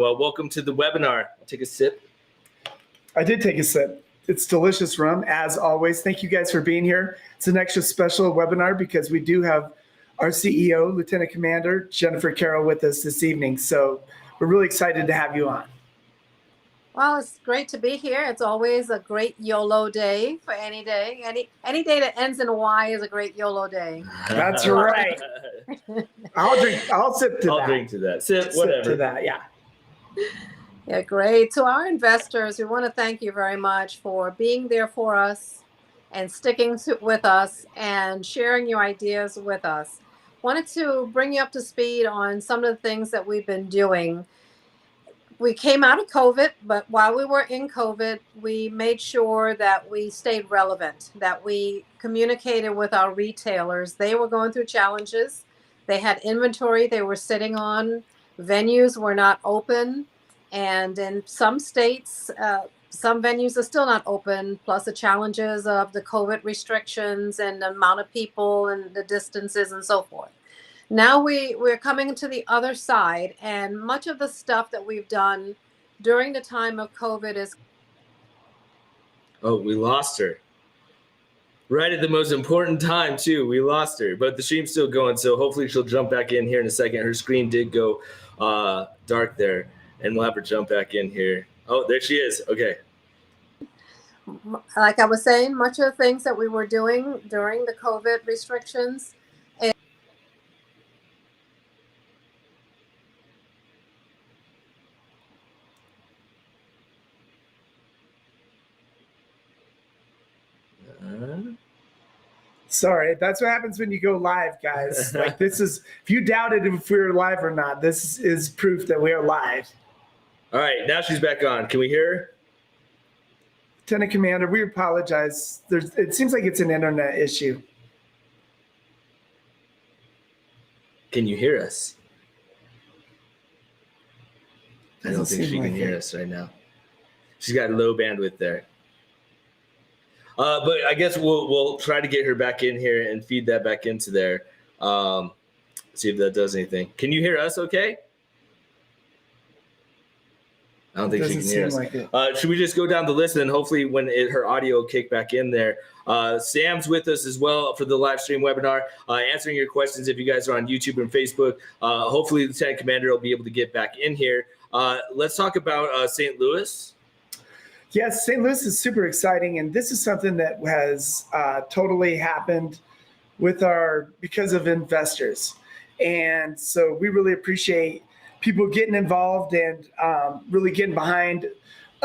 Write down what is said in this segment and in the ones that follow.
Well, welcome to the webinar. Take a sip. I did take a sip. It's delicious rum, as always. Thank you guys for being here. It's an extra special webinar because we do have our CEO, Lieutenant Commander Jennifer Carroll, with us this evening. So we're really excited to have you on. Well, it's great to be here. It's always a great YOLO day for any day. Any day that ends in a Y is a great YOLO day. That's right. I'll sip to that. I'll drink to that. Sip, whatever. Sip to that, yeah. Yeah, great. To our investors, we want to thank you very much for being there for us and sticking with us and sharing your ideas with us. Wanted to bring you up to speed on some of the things that we've been doing. We came out of COVID, but while we were in COVID, we made sure that we stayed relevant, that we communicated with our retailers. They were going through challenges. They had inventory they were sitting on. Venues were not open. And in some states, some venues are still not open, plus the challenges of the COVID restrictions and the amount of people and the distances and so forth. Now we're coming to the other side, and much of the stuff that we've done during the time of COVID is... Oh, we lost her. Right at the most important time, too. We lost her, but the stream's still going, so hopefully she'll jump back in here in a second. Her screen did go dark there, and we'll have her jump back in here. Oh, there she is. Okay. Like I was saying, much of the things that we were doing during the COVID restrictions... Sorry, that's what happens when you go live, guys. Like, this is, if you doubted if we were live or not, this is proof that we are live. All right, now she's back on. Can we hear her? Lieutenant Commander, we apologize. It seems like it's an internet issue. Can you hear us? I don't think she can hear us right now. She's got low bandwidth there. But I guess we'll try to get her back in here and feed that back into there. See if that does anything. Can you hear us okay? I don't think she can hear us. Like should we just go down the list, and hopefully when her audio will kick back in there. Sam's with us as well for the live stream webinar, answering your questions if you guys are on YouTube and Facebook. Hopefully Lieutenant Commander will be able to get back in here. Let's talk about St. Louis. Yes, St. Louis is super exciting, and this is something that has totally happened because of investors. And so we really appreciate people getting involved and really getting behind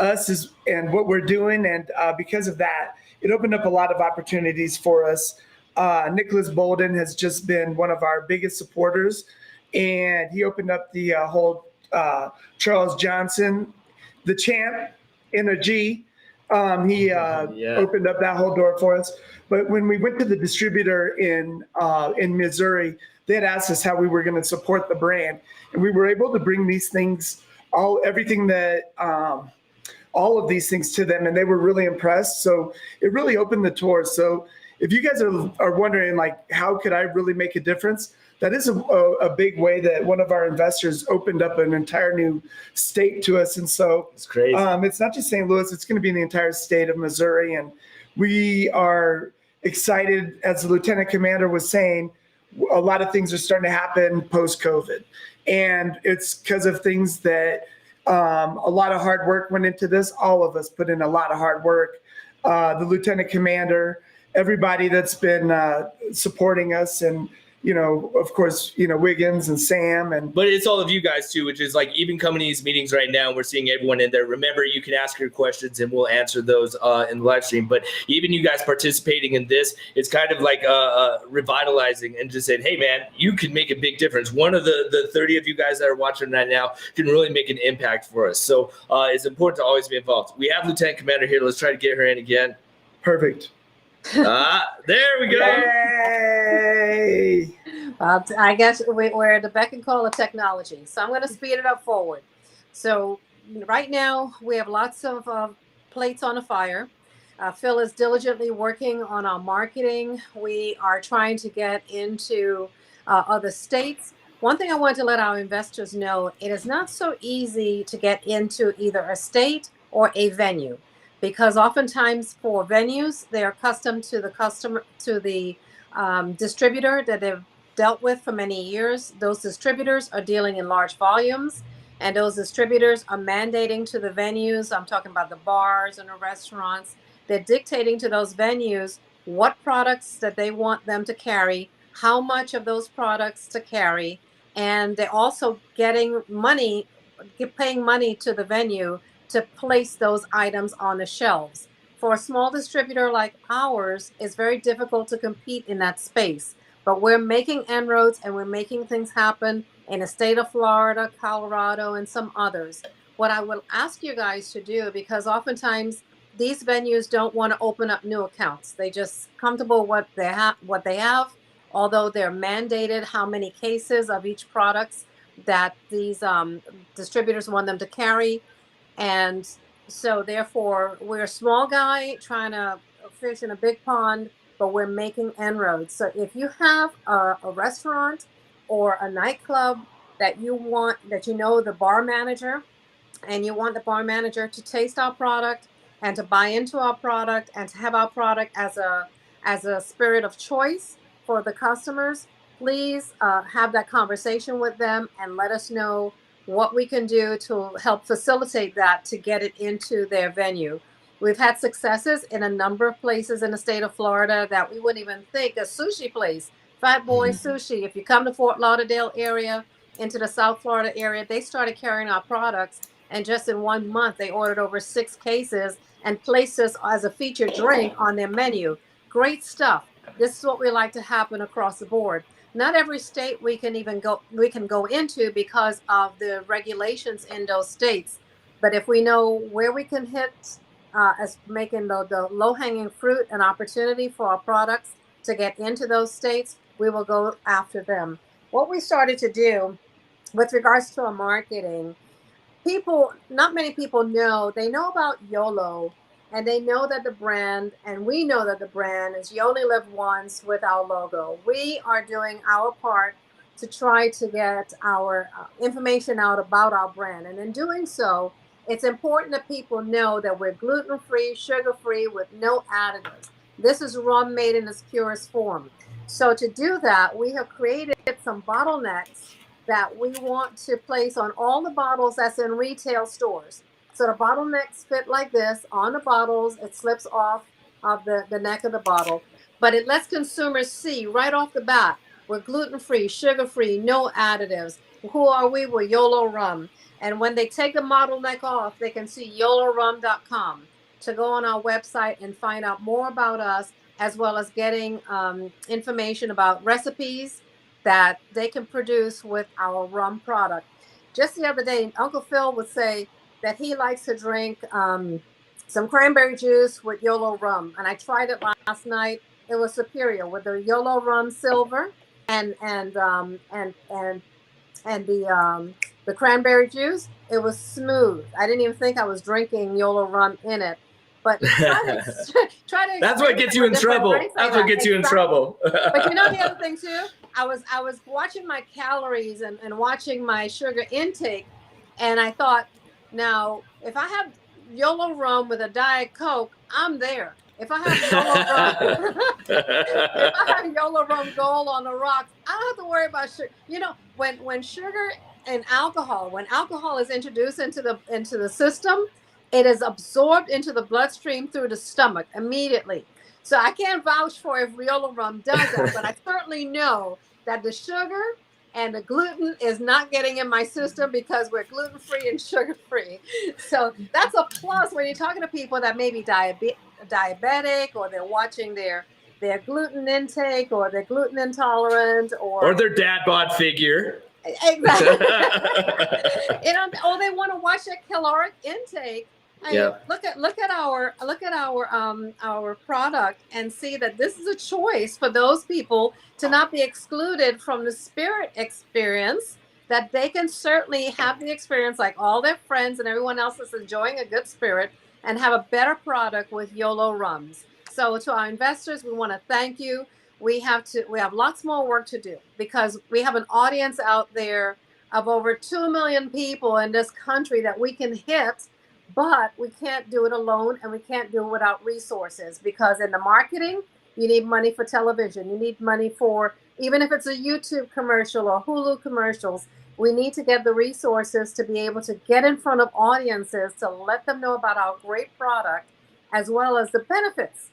us and what we're doing. And because of that, it opened up a lot of opportunities for us. Nicholas Bolden has just been one of our biggest supporters, and he opened up the whole Charles Johnson, the champ, energy. He opened up that whole door for us. But when we went to the distributor in Missouri, they had asked us how we were going to support the brand, and we were able to bring these things, all of these things to them, and they were really impressed. So it really opened the doors. So if you guys are wondering, like, how could I really make a difference? That is a big way that one of our investors opened up an entire new state to us. And so it's crazy. It's not just St. Louis, it's going to be in the entire state of Missouri. And we are excited, as the Lieutenant Commander was saying, a lot of things are starting to happen post-COVID. And it's because of things that a lot of hard work went into this. All of us put in a lot of hard work. The Lieutenant Commander, everybody that's been supporting us, and of course, WIGNZ and Sam. But it's all of you guys too, which is like, even coming to these meetings right now, we're seeing everyone in there. Remember, you can ask your questions and we'll answer those in the live stream. But even you guys participating in this, it's kind of like revitalizing and just saying, hey man, you can make a big difference. One of the 30 of you guys that are watching right now can really make an impact for us. So it's important to always be involved. We have Lieutenant Commander here. Let's try to get her in again. Perfect. There we go. Yay! I guess we're at the beck and call of technology. So I'm going to speed it up forward. So right now we have lots of plates on the fire. Phil is diligently working on our marketing. We are trying to get into other states. one thing I want to let our investors know, it is not so easy to get into either a state or a venue, because oftentimes for venues, they're accustomed to the distributor that they've dealt with for many years. Those distributors are dealing in large volumes, and those distributors are mandating to the venues. I'm talking about the bars and the restaurants. They're dictating to those venues what products that they want them to carry, how much of those products to carry, and they're also getting money, paying money to the venue to place those items on the shelves. For a small distributor like ours, it's very difficult to compete in that space. But we're making inroads and we're making things happen in the state of Florida, Colorado, and some others. What I will ask you guys to do, because oftentimes these venues don't want to open up new accounts. They just comfortable what they have, although they're mandated how many cases of each products that these distributors want them to carry. And so therefore we're a small guy trying to fish in a big pond, but we're making inroads. So if you have a restaurant or a nightclub that that you know the bar manager, and you want the bar manager to taste our product and to buy into our product and to have our product as a spirit of choice for the customers, please have that conversation with them and let us know what we can do to help facilitate that to get it into their venue. We've had successes in a number of places in the state of Florida that we wouldn't even think. A sushi place, Fat Boy Sushi. If you come to Fort Lauderdale area, into the South Florida area, they started carrying our products, and just in 1 month, they ordered over 6 cases and placed us as a featured drink on their menu. Great stuff. This is what we like to happen across the board. Not every state we can go into because of the regulations in those states. But if we know where we can hit as making the low-hanging fruit an opportunity for our products to get into those states, we will go after them. What we started to do with regards to our marketing, not many people know, they know about YOLO, and they know that the brand, and we know that the brand is You Only Live Once with our logo. We are doing our part to try to get our information out about our brand. And in doing so, it's important that people know that we're gluten-free, sugar-free, with no additives. This is rum made in its purest form. So to do that, we have created some bottlenecks that we want to place on all the bottles that's in retail stores. So the bottlenecks fit like this on the bottles. It slips off of the neck of the bottle, but it lets consumers see right off the bat, we're gluten-free, sugar-free, no additives. Who are we? We're Yolo Rum. And when they take the bottleneck off, they can see yolorum.com to go on our website and find out more about us, as well as getting information about recipes that they can produce with our rum product. Just the other day, Uncle Phil would say that he likes to drink some cranberry juice with Yolo rum, and I tried it last night. It was superior with the Yolo Rum Silver and the cranberry juice. It was smooth. I didn't even think I was drinking Yolo rum in it. But try to That's what gets you in trouble. That's what gets you in trouble. But you know the other thing too? I was watching my calories and watching my sugar intake, and I thought, now if I have YOLO rum with a Diet Coke, I'm there. If I have YOLO rum, if I have YOLO rum Gold on the rocks, I don't have to worry about sugar. You know, when sugar and alcohol, when alcohol is introduced into the system, it is absorbed into the bloodstream through the stomach immediately. So I can't vouch for if Yolo Rum does that, but I certainly know that the sugar and the gluten is not getting in my system because we're gluten-free and sugar-free. So that's a plus when you're talking to people that may be diabetic, or they're watching their gluten intake, or they're gluten intolerant, or their dad bod figure. Exactly. Or they want to watch their caloric intake. Look at our product and see that this is a choice for those people to not be excluded from the spirit experience, that they can certainly have the experience like all their friends and everyone else that's enjoying a good spirit, and have a better product with YOLO Rums. So to our investors, we want to thank you. we have lots more work to do, because we have an audience out there of over 2 million people in this country that we can hit, but we can't do it alone, and we can't do it without resources, because in the marketing, you need money for television. You need money for, even if it's a YouTube commercial or Hulu commercials, we need to get the resources to be able to get in front of audiences to let them know about our great product, as well as the benefits.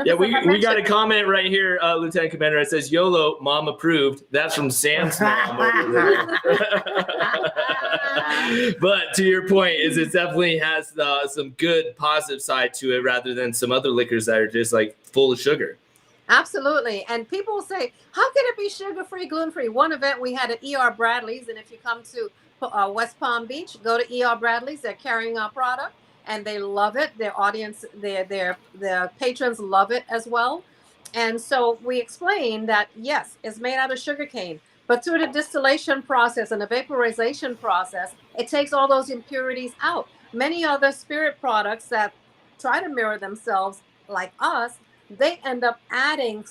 Yeah, we got a comment right here, Lieutenant Commander. It says, YOLO, mom approved. That's from Sam's mom over there. But to your point, is it definitely has some good positive side to it, rather than some other liquors that are just like full of sugar. Absolutely. And people will say, how can it be sugar-free, gluten-free? One event we had at ER Bradley's, and if you come to West Palm Beach, go to ER Bradley's. They're carrying our product, and they love it. Their audience, their patrons love it as well. And so we explained that, yes, it's made out of sugarcane, but through the distillation process and the vaporization process, it takes all those impurities out. Many other spirit products that try to mirror themselves like us, they end up adding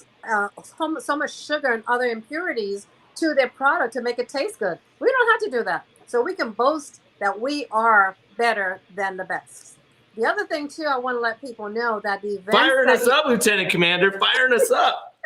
so much sugar and other impurities to their product to make it taste good. We don't have to do that. So we can boast that we are better than the best. The other thing, too, I want to let people know that the events... Firing us up, Lieutenant Commander. Firing us up.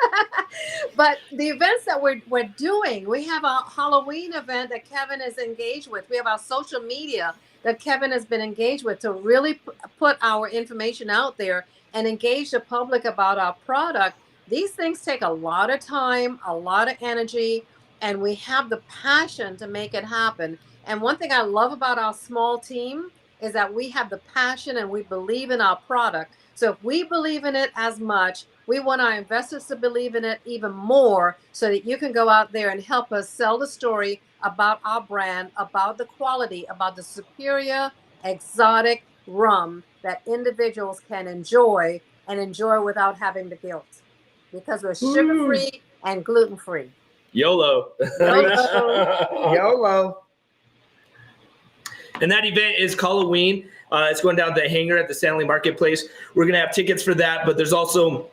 But the events that we're doing, we have a Halloween event that Kevin is engaged with. We have our social media that Kevin has been engaged with to really put our information out there and engage the public about our product. These things take a lot of time, a lot of energy, and we have the passion to make it happen. And one thing I love about our small team is that we have the passion and we believe in our product. So if we believe in it as much, we want our investors to believe in it even more, so that you can go out there and help us sell the story about our brand, about the quality, about the superior exotic rum that individuals can enjoy, and enjoy without having the guilt, because we're sugar-free and gluten-free. YOLO. YOLO. YOLO. And that event is Halloween. It's going down the hangar at the Stanley Marketplace. We're going to have tickets for that, but there's also...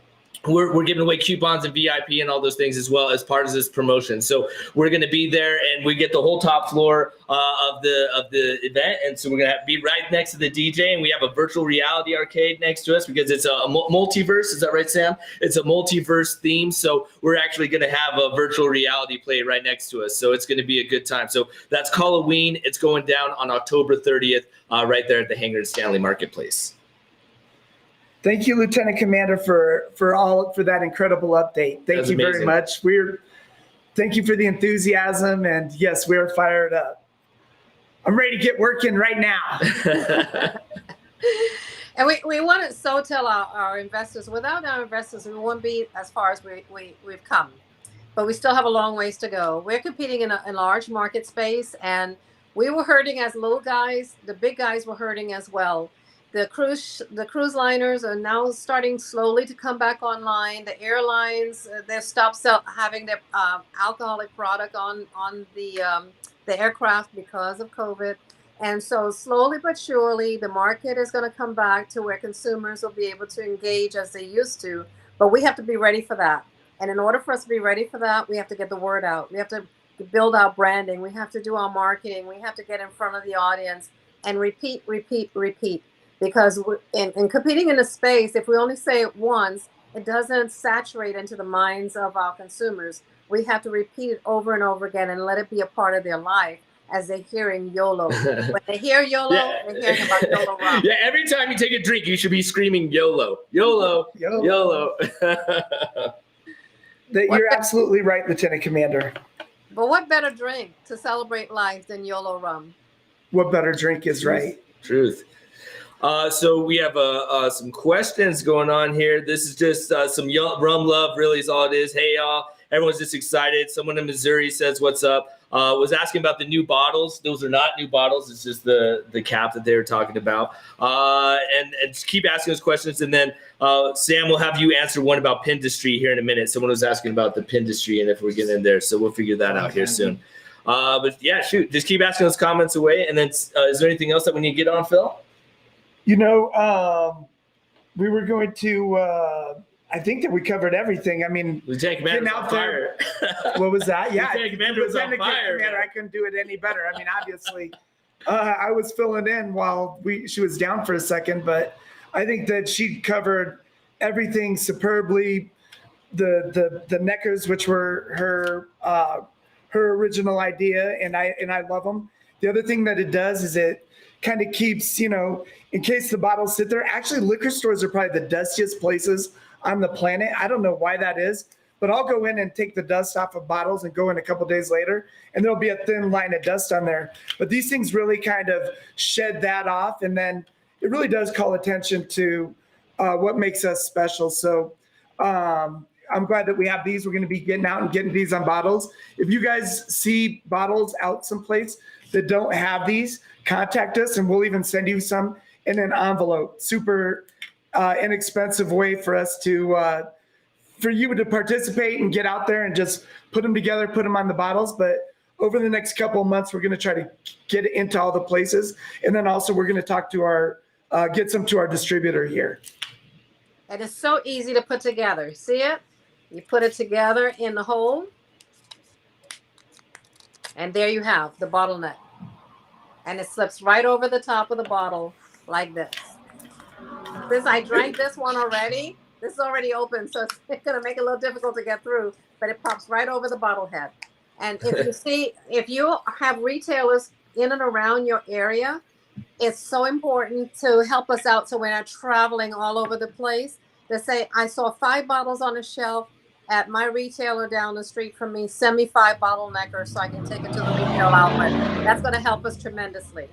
We're giving away coupons and VIP and all those things as well as part of this promotion. So we're going to be there, and we get the whole top floor of the event. And so we're going to be right next to the DJ, and we have a virtual reality arcade next to us, because it's a multiverse. Is that right, Sam? It's a multiverse theme. So we're actually going to have a virtual reality play right next to us. So it's going to be a good time. So that's Halloween. It's going down on October 30th, right there at the hangar at Stanley Marketplace. Thank you, Lieutenant Commander, for that incredible update. Thank you very much. Thank you for the enthusiasm, and yes, we're fired up. I'm ready to get working right now. And we want to so tell our investors, without our investors, we won't be as far as we've come. But we still have a long ways to go. We're competing in a large market space, and we were hurting as little guys. The big guys were hurting as well. The cruise liners are now starting slowly to come back online. The airlines, they've stopped having their alcoholic product on the aircraft because of COVID. And so slowly but surely, the market is going to come back to where consumers will be able to engage as they used to. But we have to be ready for that. And in order for us to be ready for that, we have to get the word out. We have to build our branding. We have to do our marketing. We have to get in front of the audience and repeat. Because in competing in a space, if we only say it once, it doesn't saturate into the minds of our consumers. We have to repeat it over and over again and let it be a part of their life as they're hearing YOLO. When they hear YOLO, they're hearing about YOLO Rum. Yeah, every time you take a drink, you should be screaming YOLO, YOLO, YOLO. You're absolutely right, Lieutenant Commander. But what better drink to celebrate life than YOLO Rum? What better drink is right? Truth. So we have some questions going on here. This is just some rum love, really is all it is. Hey, y'all. Everyone's just excited. Someone in Missouri says, what's up? Was asking about the new bottles. Those are not new bottles. It's just the cap that they were talking about. And just keep asking those questions. And then Sam will have you answer one about Pindustry here in a minute. Someone was asking about the Pindustry and if we're getting in there. So we'll figure that out here soon. But yeah, shoot. Just keep asking those comments away. And then is there anything else that we need to get on, Phil? You know, we were going to I think that we covered everything. I mean, Lieutenant Commander was on fire. What was that? Yeah, Lieutenant Commander was on fire. Commander, I couldn't do it any better. I mean, obviously, I was filling in while she was down for a second, but I think that she covered everything superbly. The neckers, which were her original idea, and I love them. The other thing that it does is it kind of keeps, in case the bottles sit there. Actually, liquor stores are probably the dustiest places on the planet. I don't know why that is, but I'll go in and take the dust off of bottles and go in a couple days later, and there'll be a thin line of dust on there. But these things really kind of shed that off, and then it really does call attention to what makes us special. So I'm glad that we have these. We're going to be getting out and getting these on bottles. If you guys see bottles out someplace that don't have these, contact us, and we'll even send you some in an envelope. Super inexpensive way for us to for you to participate and get out there and just put them together, put them on the bottles. But over the next couple of months, we're going to try to get it into all the places, and then also we're going to talk to our get some to our distributor here. And it's so easy to put together. See it? You put it together in the hole, and there you have the bottleneck. And it slips right over the top of the bottle like this. Since I drank this one already, this is already open, so it's going to make it a little difficult to get through, but it pops right over the bottle head. And if you have retailers in and around your area, it's so important to help us out so we're not traveling all over the place. They say, I saw 5 bottles on a shelf at my retailer down the street from me. Send me 5 bottleneckers so I can take it to the retail outlet. That's going to help us tremendously.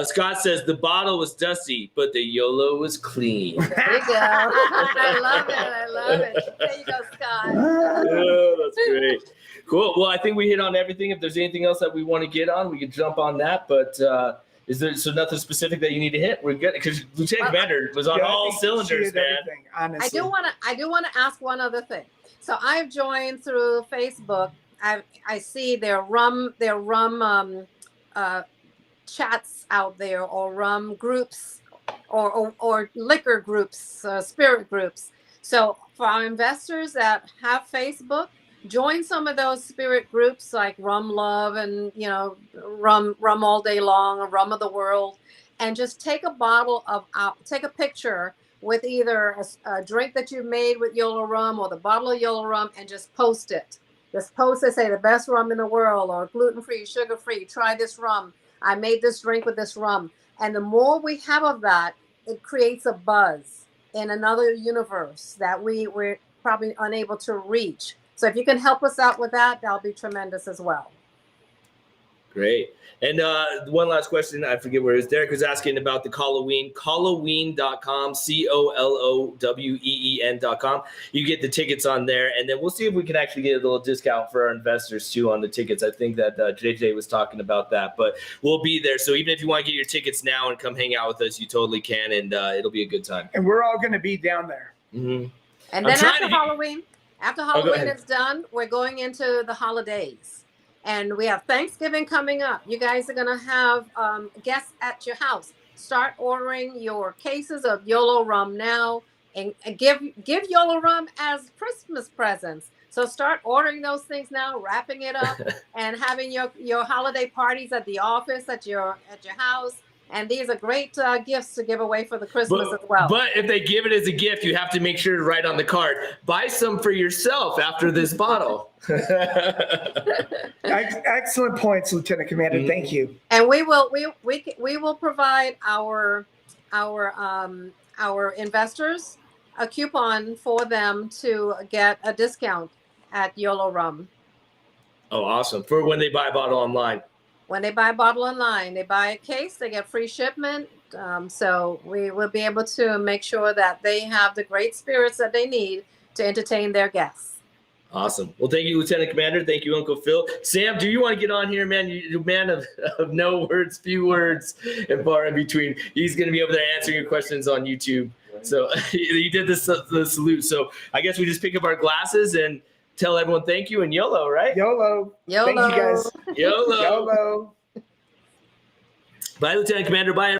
Scott says the bottle was dusty, but the YOLO was clean. There you go. I love it. I love it. There you go, Scott. Oh, that's great. Cool. Well, I think we hit on everything. If there's anything else that we want to get on, we can jump on that. But is there nothing specific that you need to hit? We're good because Lieutenant Commander was on all cylinders, man. Honestly. I do want to ask one other thing. So I've joined through Facebook. I see their rum chats out there, or rum groups, or liquor groups, spirit groups. So for our investors that have Facebook, join some of those spirit groups like Rum Love and Rum All Day Long, or Rum of the World, and just take a picture with either a drink that you made with Yolo Rum or the bottle of Yolo Rum, and just post it. Just post it, say the best rum in the world, or gluten-free, sugar-free, try this rum. I made this drink with this rum. And the more we have of that, it creates a buzz in another universe that we're probably unable to reach. So if you can help us out with that, that'll be tremendous as well. Great. And one last question. I forget where it is. Derek was asking about the Halloween, Halloween.com, COLOWEEN.com. You get the tickets on there, and then we'll see if we can actually get a little discount for our investors too on the tickets. I think that JJ was talking about that, but we'll be there. So even if you want to get your tickets now and come hang out with us, you totally can, and it'll be a good time. And we're all going to be down there. Mm-hmm. And then after Halloween is done, we're going into the holidays. And we have Thanksgiving coming up. You guys are going to have guests at your house. Start ordering your cases of Yolo Rum now, and give Yolo Rum as Christmas presents. So start ordering those things now, wrapping it up, and having your holiday parties at the office, at your house. And these are great gifts to give away for the Christmas as well. But if they give it as a gift, you have to make sure to write on the card, buy some for yourself after this bottle. Excellent points, Lieutenant Commander. Mm-hmm. Thank you. And we will provide our investors a coupon for them to get a discount at Yolo Rum. Oh, awesome. For when they buy a bottle online. When they buy a bottle online, they buy a case, they get free shipment. So we will be able to make sure that they have the great spirits that they need to entertain their guests. Awesome. Well, thank you, Lieutenant Commander. Thank you, Uncle Phil. Sam, do you want to get on here, man? You're a man of no words, few words, and far in between. He's going to be over there answering your questions on YouTube. So you did the salute. So I guess we just pick up our glasses and tell everyone thank you and YOLO, right? YOLO. YOLO. Thank you, guys. YOLO. YOLO. Bye, Lieutenant Commander. Bye.